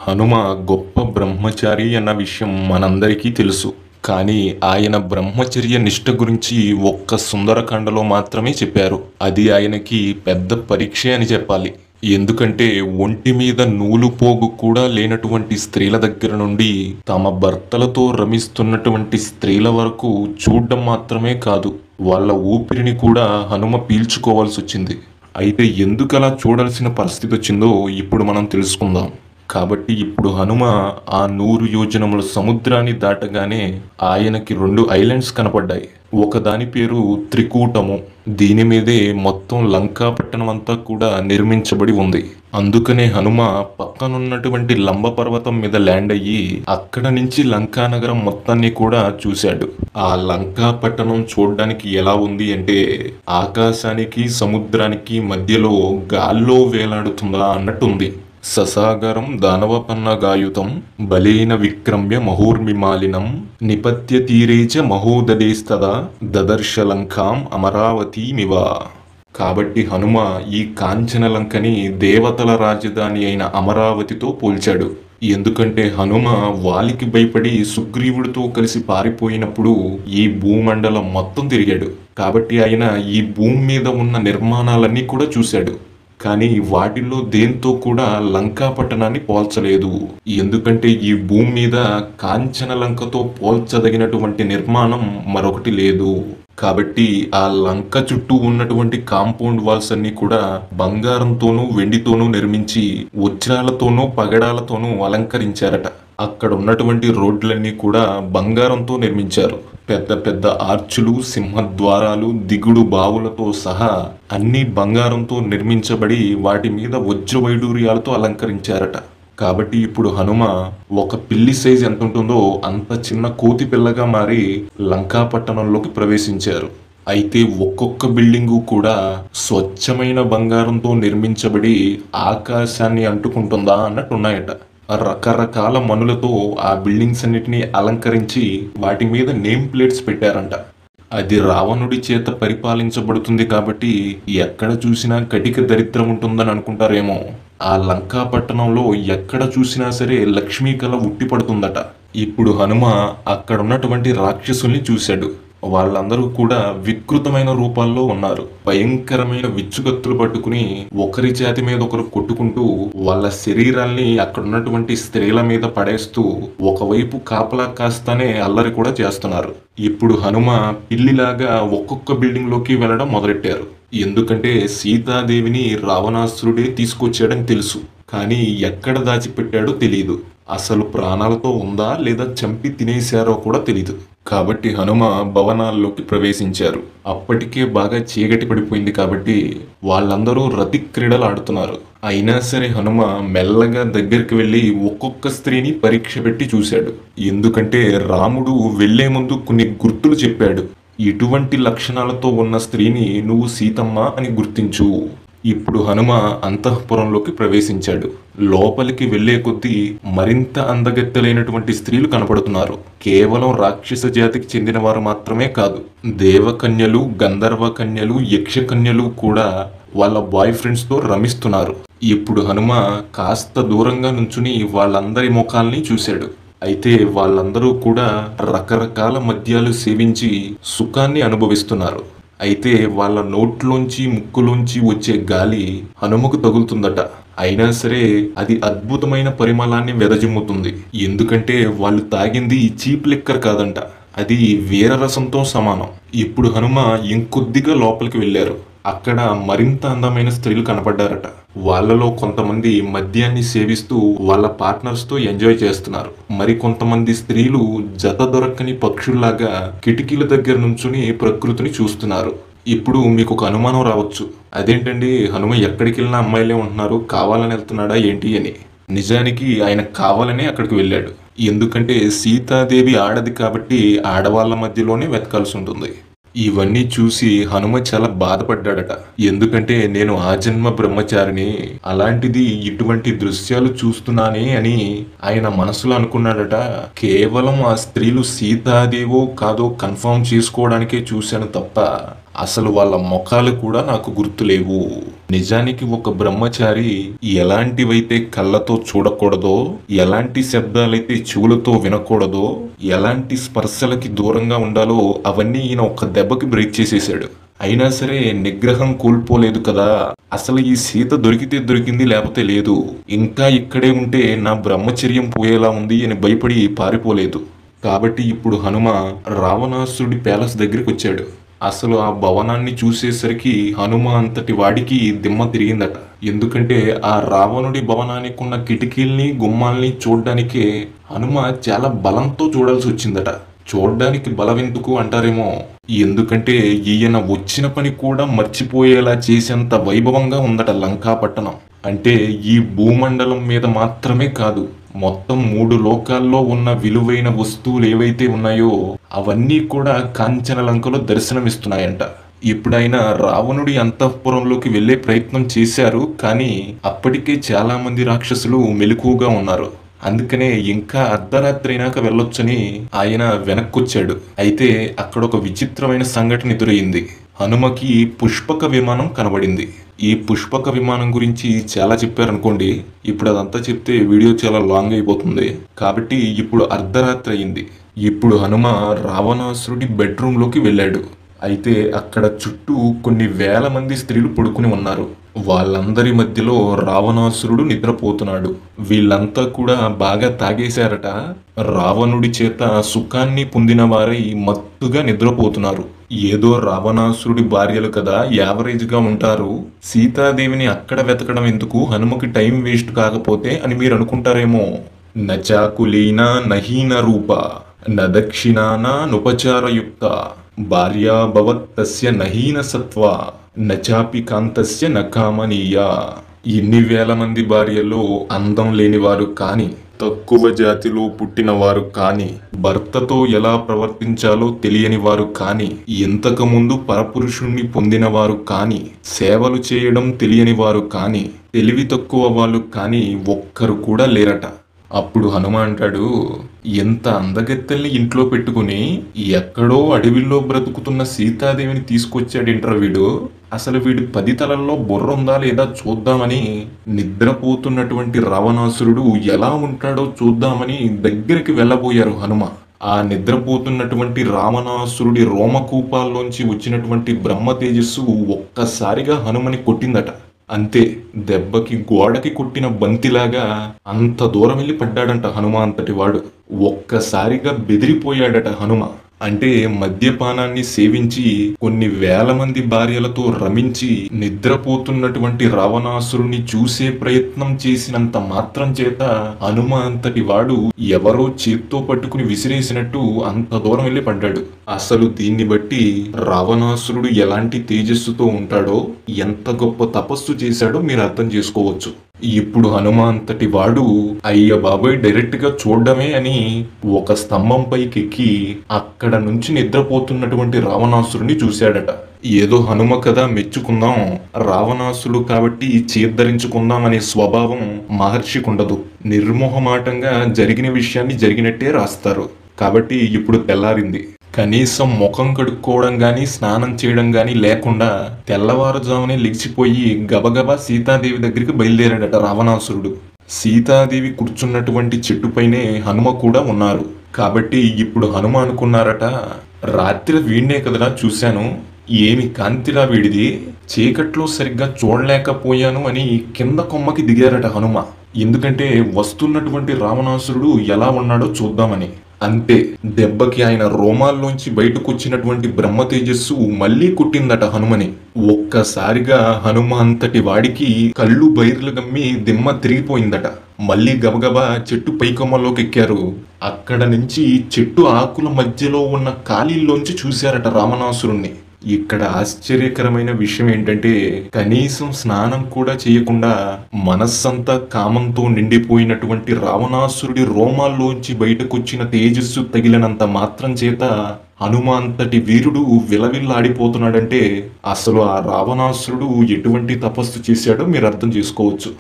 హనుమ గొప్ప బ్రహ్మచారి అన్న విషయం మనందరికీ తెలుసు. కానీ ఆయన బ్రహ్మచర్య నిష్ఠ గురించి ఒక్క సుందరకాండలో మాత్రమే చెప్పారు. అది ఆయనకి పెద్ద పరీక్షే అని చెప్పాలి. ఎందుకంటే ఒంటి మీద నూలు పోగు కూడా లేనటువంటి స్త్రీల దగ్గర నుండి తమ భర్తలతో రమిస్తున్నటువంటి స్త్రీల వరకు చూడడం మాత్రమే కాదు, వాళ్ళ ఊపిరిని కూడా హనుమ పీల్చుకోవాల్సి వచ్చింది. అయితే ఎందుకలా చూడాల్సిన పరిస్థితి వచ్చిందో ఇప్పుడు మనం తెలుసుకుందాం. కాబట్టి ఇప్పుడు హనుమ ఆ 100 యోజనముల సముద్రాన్ని దాటగానే ఆయనకి 2 ఐలాండ్స్ కనపడ్డాయి. ఒకదాని పేరు త్రికూటము. దీని మీదే మొత్తం లంకా పట్టణం అంతా కూడా నిర్మించబడి ఉంది. అందుకనే హనుమ పక్కనున్నటువంటి లంబ పర్వతం మీద ల్యాండ్ అయ్యి అక్కడ నుంచి లంకా నగరం మొత్తాన్ని కూడా చూశాడు. ఆ లంకా పట్టణం చూడడానికి ఎలా ఉంది అంటే ఆకాశానికి సముద్రానికి మధ్యలో గాల్లో వేలాడుతుందా అన్నట్టుంది. ససాగరం దానవపన్నగాయుతం బలేన విక్రమ్య మహోర్మిమాలినం నిపత్య తీరేచ మహోదదేస్తదా దదర్శలంకాం అమరావతీమివ. కాబట్టి హనుమ ఈ కాంచనలంకని దేవతల రాజధాని అయిన అమరావతితో పోల్చాడు. ఎందుకంటే హనుమ వాలికి భయపడి సుగ్రీవుడితో కలిసి పారిపోయినప్పుడు ఈ భూమండలం మొత్తం తిరిగాడు. కాబట్టి ఆయన ఈ భూమి మీద ఉన్న నిర్మాణాలన్నీ కూడా చూశాడు. కానీ వాటిల్లో దేంతో కూడా లంకా పట్టణాన్ని పోల్చలేదు. ఎందుకంటే ఈ భూమి మీద కాంచన లంకతో పోల్చదగినటువంటి నిర్మాణం మరొకటి లేదు. కాబట్టి ఆ లంక చుట్టూ ఉన్నటువంటి కాంపౌండ్ వాల్స్ అన్ని కూడా బంగారంతోనూ వెండితోనూ నిర్మించి వజ్రాలతోనూ పగడాలతోనూ అలంకరించారట. అక్కడ ఉన్నటువంటి రోడ్లన్నీ కూడా బంగారంతో నిర్మించారు. పెద్ద పెద్ద ఆర్చులు, సింహద్వారాలు, దిగుడు బావులతో సహా అన్ని బంగారంతో నిర్మించబడి వాటి మీద వజ్ర వైడూర్యాలతో అలంకరించారట. కాబట్టి ఇప్పుడు హనుమ ఒక పిల్లి సైజ్ ఎంత ఉంటుందో అంత చిన్న కోతి పిల్లగా మారి లంకా పట్టణంలోకి ప్రవేశించారు. అయితే ఒక్కొక్క బిల్డింగు కూడా స్వచ్ఛమైన బంగారంతో నిర్మించబడి ఆకాశాన్ని అంటుకుంటుందా అన్నట్టున్నాయట. రకరకాల మనులతో ఆ బిల్డింగ్స్ అన్నిటినీ అలంకరించి వాటి మీద నేమ్ ప్లేట్స్ పెట్టారంట. అది రావణుడి చేత పరిపాలించబడుతుంది కాబట్టి ఎక్కడ చూసినా కటిక దరిద్రం ఉంటుందని అనుకుంటారేమో. ఆ లంకా పట్టణంలో ఎక్కడ చూసినా సరే లక్ష్మీ కళ ఉట్టి పడుతుందట. ఇప్పుడు హనుమ అక్కడ ఉన్నటువంటి రాక్షసుల్ని చూశాడు. వాళ్ళందరూ కూడా వికృతమైన రూపాల్లో ఉన్నారు. భయంకరమైన విచ్చుకత్తులు పట్టుకుని ఒకరి చేతి మీద ఒకరు కొట్టుకుంటూ వాళ్ళ శరీరాల్ని అక్కడ ఉన్నటువంటి స్త్రీల మీద పడేస్తూ ఒకవైపు కాపలా కాస్తానే అల్లరి కూడా చేస్తున్నారు. ఇప్పుడు హనుమ పిల్లిలాగా ఒక్కొక్క బిల్డింగ్ లోకి వెళ్ళడం మొదలెట్టారు. ఎందుకంటే సీతాదేవిని రావణాసురుడే తీసుకొచ్చాడని తెలుసు. కానీ ఎక్కడ దాచిపెట్టాడో తెలియదు. అసలు ప్రాణాలతో ఉందా లేదా చంపి తినేశారో కూడా తెలీదు. కాబట్టి హనుమ భవనాల్లోకి ప్రవేశించారు. అప్పటికే బాగా చీకటి పడిపోయింది కాబట్టి వాళ్ళందరూ రతి క్రీడలు ఆడుతున్నారు. అయినా సరే హనుమ మెల్లగా దగ్గరికి వెళ్ళి ఒక్కొక్క స్త్రీని పరీక్ష పెట్టి చూశాడు. ఎందుకంటే రాముడు వెళ్లే ముందు కొన్ని గుర్తులు చెప్పాడు. ఇటువంటి లక్షణాలతో ఉన్న స్త్రీని నువ్వు సీతమ్మ అని గుర్తించు. ఇప్పుడు హనుమ అంతఃపురంలోకి ప్రవేశించాడు. లోపలికి వెళ్లే కొద్దీ మరింత అందగత్తెలైనటువంటి స్త్రీలు కనపడుతున్నారు. కేవలం రాక్షస జాతికి చెందిన వారు మాత్రమే కాదు, దేవకన్యలు, గంధర్వ కన్యలు, యక్షకన్యలు కూడా వాళ్ళ బాయ్ ఫ్రెండ్స్ తో రమిస్తున్నారు. ఇప్పుడు హనుమ కాస్త దూరంగా నుంచుని వాళ్ళందరి ముఖాల్ని చూశాడు. అయితే వాళ్ళందరూ కూడా రకరకాల మద్యాలు సేవించి సుఖాన్ని అనుభవిస్తున్నారు. అయితే వాళ్ళ నోట్లోంచి ముక్కులోంచి వచ్చే గాలి హనుమకు తగులుతుందట. అయినా సరే అది అద్భుతమైన పరిమళాన్ని వెదజిమ్ముతుంది. ఎందుకంటే వాళ్ళు తాగింది చీప్ లిక్కర్ కాదంట, అది వీరరసంతో సమానం. ఇప్పుడు హనుమ ఇంకొద్దిగా లోపలికి వెళ్ళారు. అక్కడ మరింత అందమైన స్త్రీలు కనపడ్డారట. వాళ్ళలో కొంతమంది మద్యాన్ని సేవిస్తూ వాళ్ళ పార్ట్నర్స్ తో ఎంజాయ్ చేస్తున్నారు. మరి కొంతమంది స్త్రీలు జత దొరక్కని పక్షుల్లాగా కిటికీల దగ్గర నుంచుని ప్రకృతిని చూస్తున్నారు. ఇప్పుడు మీకు ఒక అనుమానం రావచ్చు, అదేంటండి హనుమ ఎక్కడికి వెళ్ళినా అమ్మాయిలే ఉంటున్నారు, కావాలని వెళ్తున్నాడా ఏంటి అని. నిజానికి ఆయన కావాలనే అక్కడికి వెళ్ళాడు. ఎందుకంటే సీతాదేవి ఆడది కాబట్టి ఆడవాళ్ళ మధ్యలోనే వెతకాల్సి ఉంటుంది. ఇవన్నీ చూసి హనుమ చాలా బాధపడ్డాడట. ఎందుకంటే నేను ఆ జన్మ బ్రహ్మచారిని, అలాంటిది ఇటువంటి దృశ్యాలు చూస్తున్నానే అని ఆయన మనసులో అనుకున్నాడట. కేవలం ఆ స్త్రీలు సీతాదేవో కాదో కన్ఫర్మ్ చేసుకోవడానికే చూశాను తప్ప అసలు వాళ్ళ ముఖాలు కూడా నాకు గుర్తులేవు. నిజానికి ఒక బ్రహ్మచారి ఎలాంటివైతే కళ్ళతో చూడకూడదో, ఎలాంటి శబ్దాలైతే చెవులతో వినకూడదో, ఎలాంటి స్పర్శలకి దూరంగా ఉండాలో అవన్నీ ఈయన ఒక్క దెబ్బకి బ్రేక్ చేసేసాడు. అయినా సరే నిగ్రహం కోల్పోలేదు కదా. అసలు ఈ సీత దొరికితే దొరికింది, లేకపోతే లేదు, ఇంకా ఇక్కడే ఉంటే నా బ్రహ్మచర్యం పోయేలా ఉంది అని భయపడి పారిపోలేదు. కాబట్టి ఇప్పుడు హనుమ రావణాసురుడి ప్యాలెస్ దగ్గరికి వచ్చాడు. అసలు ఆ భవనాన్ని చూసేసరికి హనుమ అంతటి వాడికి దిమ్మ తిరిగిందట. ఎందుకంటే ఆ రావణుడి భవనానికి ఉన్న కిటికీల్ని గుమ్మాల్ని చూడ్డానికే హనుమ చాలా బలంతో చూడాల్సి వచ్చిందట. చూడ్డానికి బలవెందుకు అంటారేమో, ఎందుకంటే ఈయన వచ్చిన పని కూడా మర్చిపోయేలా చేసేంత వైభవంగా ఉందట లంకాపట్టణం. అంటే ఈ భూమండలం మీద మాత్రమే కాదు, మొత్తం 3 లోకాల్లో ఉన్న విలువైన వస్తువులు ఏవైతే ఉన్నాయో అవన్నీ కూడా కాంచన లంకలో దర్శనమిస్తున్నాయంట. ఇప్పుడైనా రావణుడి అంతఃపురంలోకి వెళ్లే ప్రయత్నం చేశారు, కానీ అప్పటికే చాలా మంది రాక్షసులు మెలకువగా ఉన్నారు. అందుకనే ఇంకా అర్ధరాత్రి అయినాక వెళ్ళొచ్చని ఆయన వెనక్కొచ్చాడు. అయితే అక్కడ ఒక విచిత్రమైన సంఘటన ఎదురైంది. హనుమకి పుష్పక విమానం కనబడింది. ఈ పుష్పక విమానం గురించి చాలా చెప్పారనుకోండి, ఇప్పుడు అదంతా చెప్తే వీడియో చాలా లాంగ్ అయిపోతుంది. కాబట్టి ఇప్పుడు అర్ధరాత్రి అయింది. ఇప్పుడు హనుమ రావణాసురుడి బెడ్రూమ్లోకి వెళ్ళాడు. అయితే అక్కడ చుట్టూ కొన్ని వేల మంది స్త్రీలు పడుకుని ఉన్నారు. వాళ్ళందరి మధ్యలో రావణాసురుడు నిద్రపోతున్నాడు. వీళ్ళంతా కూడా బాగా తాగేశారట. రావణుడి చేత సుఖాన్ని పొందిన వారై మత్తుగా నిద్రపోతున్నారు. ఏదో రావణాసురుడి భార్యలు కదా, యావరేజ్ గా ఉంటారు, సీతాదేవిని అక్కడ వెతకడం ఎందుకు, హనుమకి టైం వేస్ట్ కాకపోతే అని మీరు అనుకుంటారేమో. నచాకులీన నహీన రూప నదక్షిణాన నుపచారయుక్త భార్యా భవత్తస్య నహీన సత్వ నచాపి కాంతస్య నకామనీయ. ఎన్ని వేల మంది భార్యలో అందం లేనివారు కాని, తక్కువ జాతిలో పుట్టినవారు కాని, భర్తతో ఎలా ప్రవర్తించాలో తెలియని వారు కాని, ఇంతకుముందు పరపురుషుణ్ణి పొందినవారు కాని, సేవలు చేయడం తెలియని వారు కాని, తెలివి తక్కువ వాళ్ళు కాని ఒక్కరు కూడా లేరట. అప్పుడు హనుమ అంటాడు, ఎంత అందగత్తెల్ని ఇంట్లో పెట్టుకుని ఎక్కడో అడవిలో బ్రతుకుతున్న సీతాదేవిని తీసుకొచ్చాడేంట్రా వీడు, అసలు వీడి 10 తలల్లో బుర్ర ఉందా లేదా చూద్దామని నిద్రపోతున్నటువంటి రావణాసురుడు ఎలా ఉంటాడో చూద్దామని దగ్గరికి వెళ్ళబోయారు హనుమ. ఆ నిద్రపోతున్నటువంటి రావణాసురుడి రోమకూపాల్లోంచి వచ్చినటువంటి బ్రహ్మ తేజస్సు ఒక్కసారిగా హనుమని కొట్టిందట. అంతే, దెబ్బకి గోడకి కొట్టిన బంతిలాగా అంత దూరం వెళ్ళి పడ్డాడంట హనుమ అంతటి వాడు. ఒక్కసారిగా బెదిరిపోయాడట హనుమ. అంటే మద్యపానాన్ని సేవించి కొన్ని వేల మంది భార్యలతో రమించి నిద్రపోతున్నటువంటి రావణాసురుని చూసే ప్రయత్నం చేసినంత మాత్రం చేత హనుమ అంతటి వాడు ఎవరో చేత్తో పట్టుకుని విసిరేసినట్టు అంత దూరం వెళ్ళి పడ్డాడు. అసలు దీన్ని బట్టి రావణాసురుడు ఎలాంటి తేజస్సుతో ఉంటాడో, ఎంత గొప్ప తపస్సు చేశాడో మీరు అర్థం చేసుకోవచ్చు. ఇప్పుడు హనుమ అంతటి వాడు అయ్య బాబాయ్ డైరెక్ట్ గా చూడడమే అని ఒక స్తంభం పైకి ఎక్కి అక్కడ నుంచి నిద్రపోతున్నటువంటి రావణాసురుని చూశాడట. ఏదో హనుమ కదా మెచ్చుకుందాం, రావణాసుడు కాబట్టి చేద్దరించుకుందాం అనే స్వభావం మహర్షికుండదు. నిర్మోహమాటంగా జరిగిన విషయాన్ని జరిగినట్టే రాస్తారు. కాబట్టి ఇప్పుడు తెల్లారింది. కనీసం ముఖం కడుక్కోవడం గాని, స్నానం చేయడం గాని లేకుండా తెల్లవారుజామునే లేచిపోయి గబగబా సీతాదేవి దగ్గరికి బయలుదేరాడట రావణాసురుడు. సీతాదేవి కూర్చున్నటువంటి చెట్టుపైనే హనుమ కూడా ఉన్నారు. కాబట్టి ఇప్పుడు హనుమ అనుకున్నారట, రాత్రి వీడినే కదరా చూశాను, ఏమి కాంతిరా వీడిది, చీకట్లో సరిగ్గా చూడలేకపోయాను అని కింద కొమ్మకి దిగారట హనుమ. ఎందుకంటే వస్తున్నటువంటి రావణాసురుడు ఎలా ఉన్నాడో చూద్దామని. అంతే, దెబ్బకి ఆయన రోమాల్లోంచి బయటకొచ్చినటువంటి బ్రహ్మ తేజస్సు మళ్ళీ కుట్టిందట హనుమని. ఒక్కసారిగా హనుమ అంతటి వాడికి కళ్ళు బైర్లు గమ్మి దిమ్మ తిరిగిపోయిందట. మళ్ళీ గబగబా చెట్టు పైకొమ్మలోకి ఎక్కారు. అక్కడ నుంచి చెట్టు ఆకుల మధ్యలో ఉన్న ఖాళీల్లోంచి చూశారట రావణాసురుణ్ణి. ఇక్కడ ఆశ్చర్యకరమైన విషయం ఏంటంటే, కనీసం స్నానం కూడా చేయకుండా మనస్సంతా కామంతో నిండిపోయినటువంటి రావణాసురుడి రోమాల్లోంచి బయటకొచ్చిన తేజస్సు తగిలినంత మాత్రం చేత హనుమ అంతటి వీరుడు విలవిల్లాడిపోతున్నాడంటే అసలు ఆ రావణాసురుడు ఎటువంటి తపస్సు చేశాడో మీరు అర్థం చేసుకోవచ్చు.